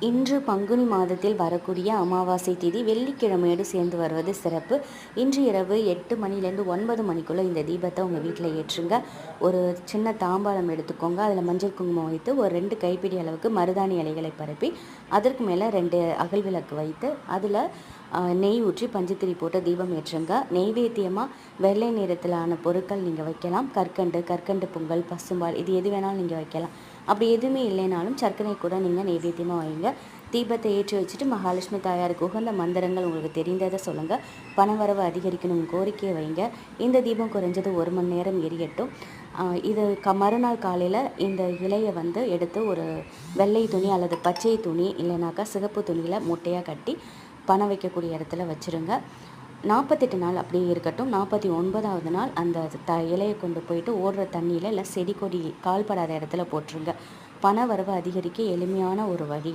இன்று பங்குனி மாதத்தில் வரக்கூடிய அமாவாசை திதி வெள்ளிக்கிழமையோடு சேர்ந்து வருவது சிறப்பு. இன்று இரவு 8 மணிலேருந்து 9 மணிக்குள்ளே இந்த தீபத்தை உங்கள் வீட்டில் ஏற்றுங்க. ஒரு சின்ன தாம்பாளம் எடுத்துக்கோங்க. அதில் மஞ்சள் குங்குமம் வைத்து ஒரு 2 கைப்பிடி அளவுக்கு மருதாணி இலைகளை பரப்பி அதற்கு மேலே 2 அகல் விளக்கு வைத்து அதில் நெய் ஊற்றி பஞ்சத்திரி போட்டு தீபம் ஏற்றுங்க. நெய்வேத்தியமாக வெள்ளை நிறத்திலான பொருட்கள் நீங்கள் வைக்கலாம். கற்கண்டு பொங்கல், பசும்பால், இது எது வேணாலும் நீங்கள் வைக்கலாம். அப்படி எதுவுமே இல்லைனாலும் சர்க்கரை கூட நீங்கள் நெய்வேத்தியமாக வைங்க. தீபத்தை ஏற்றி வச்சுட்டு மகாலட்சுமி தாயாருக்கு உகந்த மந்திரங்கள் உங்களுக்கு தெரிந்ததை சொல்லுங்கள். பணவரவு அதிகரிக்கணும் கோரிக்கையை வைங்க. இந்த தீபம் குறைஞ்சது 1 மணி நேரம் எரியட்டும். இது மறுநாள் காலையில் இந்த இலையை எடுத்து ஒரு வெள்ளை துணி அல்லது பச்சை துணி இல்லைனாக்கா சிகப்பு துணியில் மூட்டையாக கட்டி பணம் வைக்கக்கூடிய இடத்துல வச்சுருங்க. 48 நாள் அப்படியே இருக்கட்டும். 49வது நாள் அந்த இலையை கொண்டு போயிட்டு ஓடுற தண்ணியில் இல்லை செடி கொடி கால்படாத இடத்துல போட்டுருங்க. பண வரவு அதிகரிக்க எளிமையான ஒரு வழி.